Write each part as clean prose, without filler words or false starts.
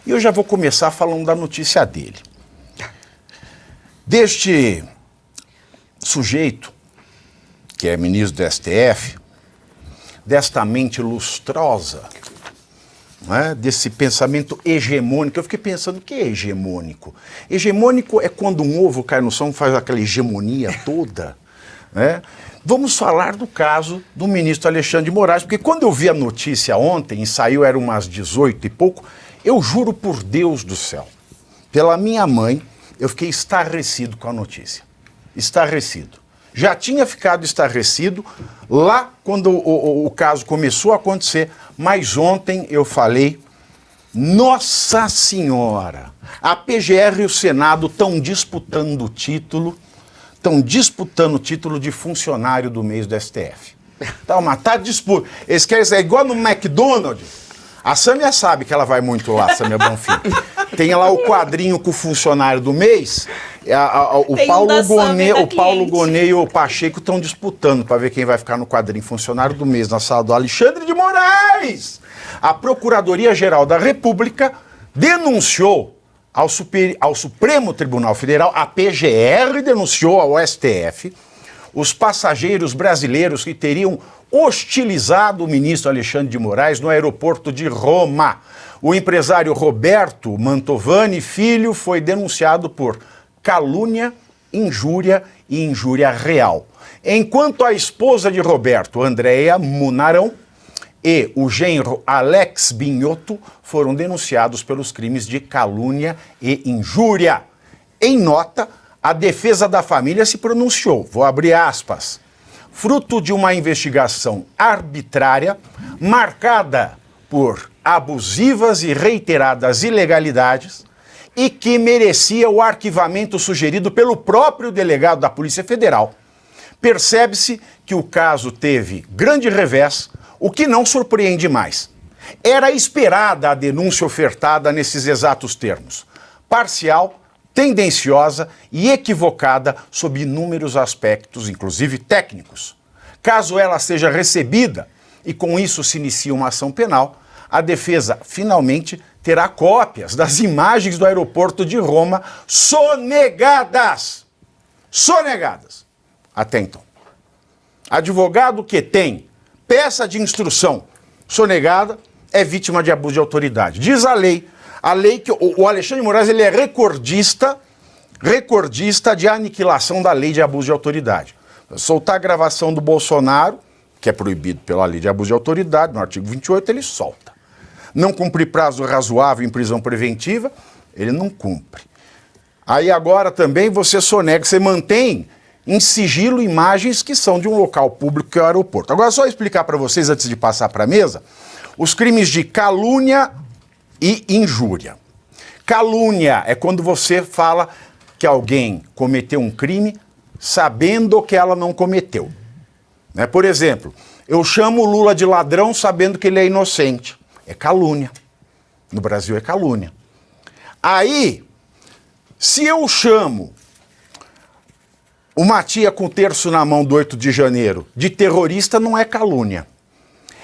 E eu já vou começar falando da notícia dele. Deste sujeito, que é ministro do STF, desta mente lustrosa, né, desse pensamento hegemônico. Eu fiquei pensando, o que é hegemônico? Hegemônico é quando um ovo cai no chão e faz aquela hegemonia toda, né? Vamos falar do caso do ministro Alexandre de Moraes, porque quando eu vi a notícia ontem, e saiu, eram umas 18 e pouco, eu juro por Deus do céu, pela minha mãe, eu fiquei estarrecido com a notícia. Estarrecido. Já tinha ficado estarrecido lá quando o caso começou a acontecer, mas ontem eu falei, Nossa Senhora, a PGR e o Senado estão disputando o título de funcionário do mês do STF. Tá disputa. Eles querem ser igual no McDonald's. A Sâmia sabe que ela vai muito lá, Sâmia Bonfim. Tem lá o quadrinho com o funcionário do mês. O Paulo Gonet e o Pacheco estão disputando para ver quem vai ficar no quadrinho funcionário do mês na sala do Alexandre de Moraes. A Procuradoria-Geral da República denunciou ao Supremo Tribunal Federal, a PGR denunciou ao STF, os passageiros brasileiros que teriam hostilizado o ministro Alexandre de Moraes no aeroporto de Roma. O empresário Roberto Mantovani Filho foi denunciado por calúnia, injúria e injúria real. Enquanto a esposa de Roberto, Andréia Munarão, e o genro Alex Binhotto foram denunciados pelos crimes de calúnia e injúria. Em nota, a defesa da família se pronunciou, vou abrir aspas, fruto de uma investigação arbitrária, marcada por abusivas e reiteradas ilegalidades e que merecia o arquivamento sugerido pelo próprio delegado da Polícia Federal. Percebe-se que o caso teve grande revés, o que não surpreende mais. Era esperada a denúncia ofertada nesses exatos termos. Parcial, tendenciosa e equivocada sob inúmeros aspectos, inclusive técnicos. Caso ela seja recebida e com isso se inicie uma ação penal, a defesa finalmente terá cópias das imagens do aeroporto de Roma sonegadas. Sonegadas. Até então. Advogado que tem peça de instrução sonegada é vítima de abuso de autoridade. Diz a lei que o Alexandre de Moraes ele é recordista de aniquilação da lei de abuso de autoridade. Soltar a gravação do Bolsonaro, que é proibido pela lei de abuso de autoridade, no artigo 28, ele solta. Não cumprir prazo razoável em prisão preventiva, ele não cumpre. Aí agora também você sonega, você mantém em sigilo imagens que são de um local público que é o aeroporto. Agora só explicar para vocês, antes de passar para a mesa, os crimes de calúnia e injúria. Calúnia é quando você fala que alguém cometeu um crime sabendo que ela não cometeu. Né? Por exemplo, eu chamo o Lula de ladrão sabendo que ele é inocente. É calúnia. No Brasil é calúnia. Aí, se eu chamo uma tia com terço na mão do 8 de janeiro de terrorista, não é calúnia.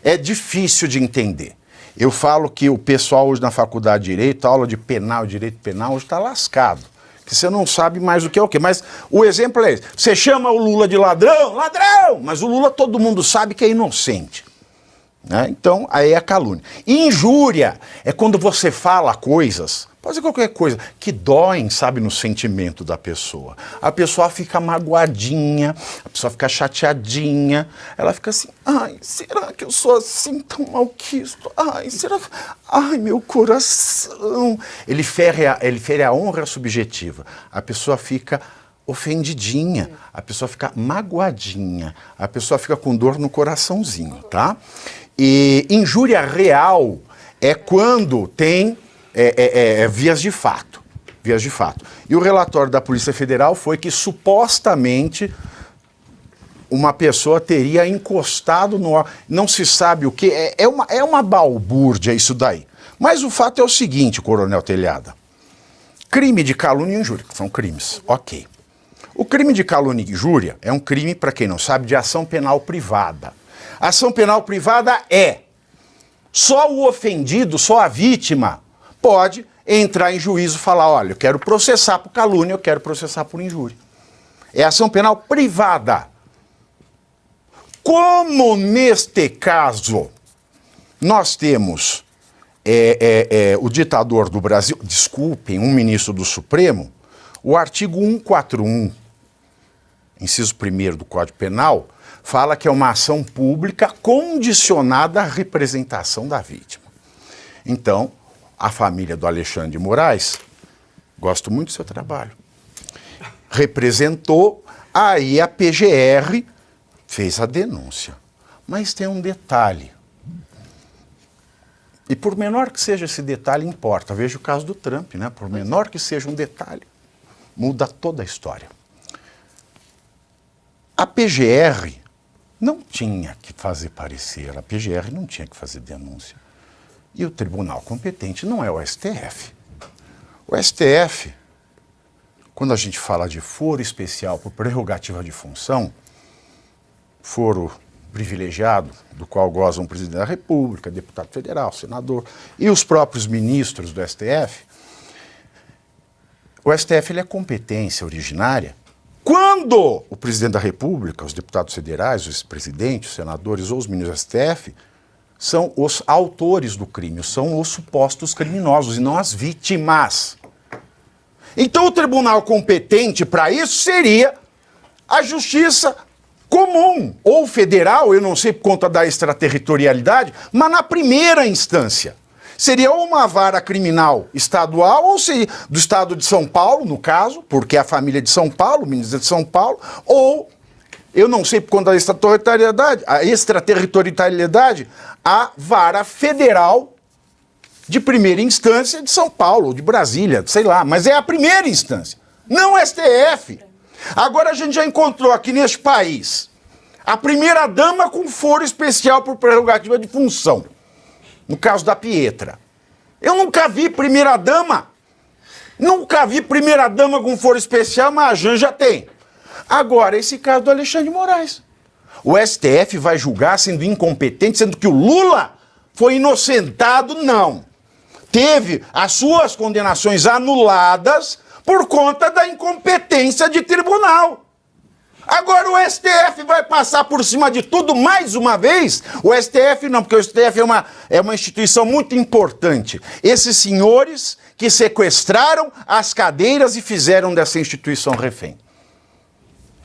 É difícil de entender. Eu falo que o pessoal hoje na faculdade de Direito, a aula de penal, direito penal, hoje está lascado. Que você não sabe mais o que é o quê. Mas o exemplo é esse. Você chama o Lula de ladrão, ladrão! Mas o Lula todo mundo sabe que é inocente. Né? Então, aí é calúnia. E injúria é quando você fala coisas, pode ser qualquer coisa, que doem, sabe, no sentimento da pessoa. A pessoa fica magoadinha, a pessoa fica chateadinha, ela fica assim, ai, será que eu sou assim tão malquisto? Ai, será? Ai, meu coração. Ele fere a honra subjetiva. A pessoa fica ofendidinha, a pessoa fica magoadinha, a pessoa fica com dor no coraçãozinho, tá? E injúria real é quando tem vias de fato. Vias de fato. E o relatório da Polícia Federal foi que supostamente uma pessoa teria encostado no... Não se sabe o que. É uma balbúrdia isso daí. Mas o fato é o seguinte, Coronel Telhada. Crime de calúnia e injúria, que são crimes. Ok. O crime de calúnia e injúria é um crime, para quem não sabe, de ação penal privada. Ação penal privada é só o ofendido, só a vítima, pode entrar em juízo e falar, olha, eu quero processar por calúnia, eu quero processar por injúria. É ação penal privada. Como neste caso nós temos o ditador do Brasil, desculpem, um ministro do Supremo, o artigo 141, inciso 1º do Código Penal, fala que é uma ação pública condicionada à representação da vítima. Então, a família do Alexandre de Moraes, gosto muito do seu trabalho, representou, aí a PGR fez a denúncia. Mas tem um detalhe. E por menor que seja esse detalhe, importa. Veja o caso do Trump, né? Por menor que seja um detalhe, muda toda a história. A PGR não tinha que fazer parecer, a PGR não tinha que fazer denúncia. E o tribunal competente não é o STF. O STF, quando a gente fala de foro especial por prerrogativa de função, foro privilegiado, do qual gozam o presidente da República, deputado federal, senador e os próprios ministros do STF, o STF ele é competência originária quando o presidente da República, os deputados federais, os presidentes, os senadores ou os ministros do STF são os autores do crime, são os supostos criminosos e não as vítimas. Então o tribunal competente para isso seria a justiça comum ou federal, eu não sei por conta da extraterritorialidade, mas na primeira instância. Seria ou uma vara criminal estadual, ou seria do estado de São Paulo, no caso, porque é a família de São Paulo, o ministro de São Paulo, ou, eu não sei por conta da extraterritorialidade, a vara federal de primeira instância de São Paulo, ou de Brasília, sei lá, mas é a primeira instância, não o STF. Agora a gente já encontrou aqui neste país a primeira-dama com foro especial por prerrogativa de função. No caso da Pietra. Eu nunca vi primeira-dama. Nunca vi primeira-dama com foro especial, mas a Janja tem. Agora, esse caso do Alexandre de Moraes. O STF vai julgar sendo incompetente, sendo que o Lula foi inocentado? Não. Teve as suas condenações anuladas por conta da incompetência de tribunal. Agora o STF vai passar por cima de tudo mais uma vez? O STF não, porque o STF é uma instituição muito importante. Esses senhores que sequestraram as cadeiras e fizeram dessa instituição refém.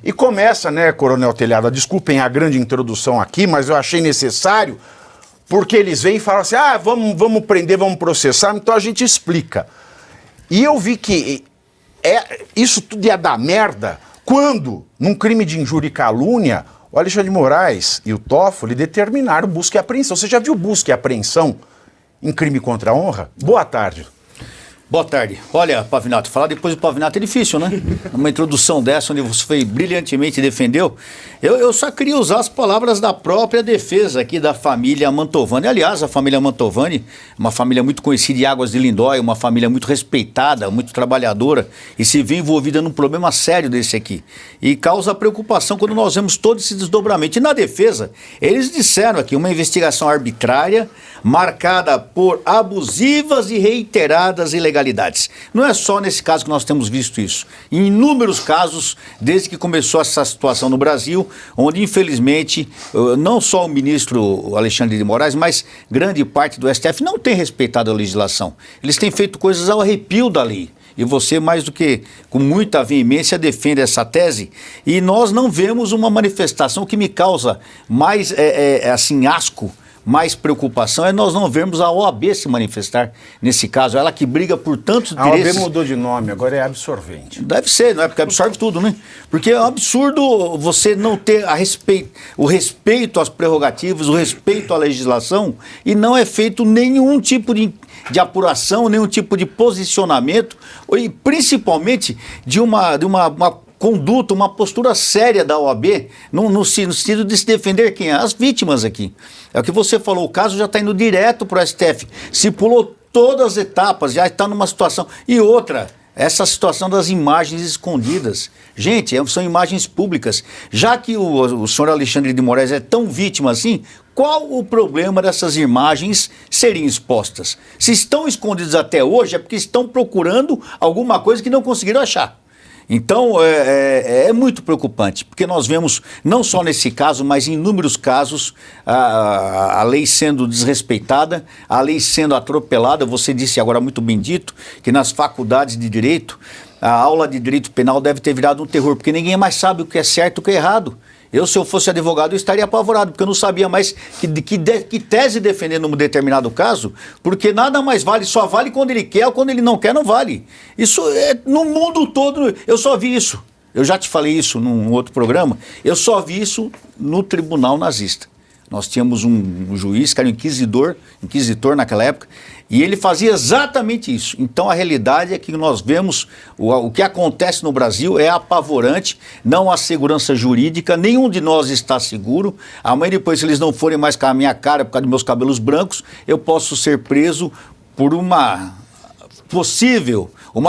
E começa, né, Coronel Telhada, desculpem a grande introdução aqui, mas eu achei necessário, porque eles vêm e falam assim, vamos prender, vamos processar, então a gente explica. E eu vi que isso tudo ia dar merda quando, num crime de injúria e calúnia, o Alexandre de Moraes e o Toffoli determinaram busca e apreensão. Você já viu busca e apreensão em crime contra a honra? Boa tarde. Boa tarde. Olha, Pavinato, falar depois do Pavinato é difícil, né? Uma introdução dessa, onde você foi brilhantemente defendeu. Eu só queria usar as palavras da própria defesa aqui da família Mantovani. Aliás, a família Mantovani, uma família muito conhecida em Águas de Lindóia, uma família muito respeitada, muito trabalhadora, e se vê envolvida num problema sério desse aqui. E causa preocupação quando nós vemos todo esse desdobramento. E na defesa, eles disseram aqui uma investigação arbitrária, marcada por abusivas e reiteradas ilegalidades. Não é só nesse caso que nós temos visto isso. Em inúmeros casos, desde que começou essa situação no Brasil, onde infelizmente, não só o ministro Alexandre de Moraes, mas grande parte do STF não tem respeitado a legislação. Eles têm feito coisas ao arrepio da lei. E você, mais do que com muita veemência, defende essa tese. E nós não vemos uma manifestação que me causa mais, assim, asco, mais preocupação, é nós não vermos a OAB se manifestar nesse caso. Ela que briga por tantos interesses. A OAB mudou de nome, agora é absorvente. Deve ser, não é? Porque absorve tudo, né? Porque é um absurdo você não ter o respeito às prerrogativas, o respeito à legislação, e não é feito nenhum tipo de apuração, nenhum tipo de posicionamento, e principalmente de uma conduta, uma postura séria da OAB no sentido de se defender quem? As vítimas aqui. É o que você falou, o caso já está indo direto para o STF, se pulou todas as etapas, já está numa situação. E outra, essa situação das imagens escondidas. Gente, são imagens públicas. Já que o senhor Alexandre de Moraes é tão vítima assim, Qual o problema dessas imagens serem expostas? Se estão escondidas até hoje, é porque estão procurando alguma coisa que não conseguiram achar. Então, é muito preocupante, porque nós vemos, não só nesse caso, mas em inúmeros casos, a lei sendo desrespeitada, a lei sendo atropelada. Você disse agora muito bem dito, que nas faculdades de direito, a aula de direito penal deve ter virado um terror, porque ninguém mais sabe o que é certo e o que é errado. Se eu fosse advogado, eu estaria apavorado, porque eu não sabia mais que tese defender num determinado caso, porque nada mais vale, só vale quando ele quer, ou quando ele não quer, não vale. Isso é no mundo todo, eu só vi isso. Eu já te falei isso num outro programa, eu só vi isso no tribunal nazista. Nós tínhamos um juiz que era inquisitor naquela época, e ele fazia exatamente isso. Então a realidade é que nós vemos o que acontece no Brasil é apavorante, não há segurança jurídica, nenhum de nós está seguro. Amanhã depois, se eles não forem mais com a minha cara por causa dos meus cabelos brancos, eu posso ser preso por uma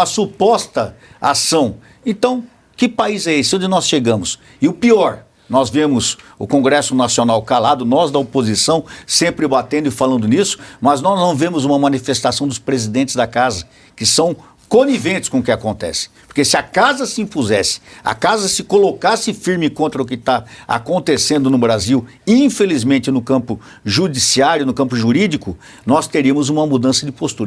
suposta ação. Então, que país é esse? Onde nós chegamos? E o pior, nós vemos o Congresso Nacional calado, nós da oposição sempre batendo e falando nisso, mas nós não vemos uma manifestação dos presidentes da casa, que são coniventes com o que acontece. Porque se a casa se impusesse, a casa se colocasse firme contra o que está acontecendo no Brasil, infelizmente no campo judiciário, no campo jurídico, nós teríamos uma mudança de postura.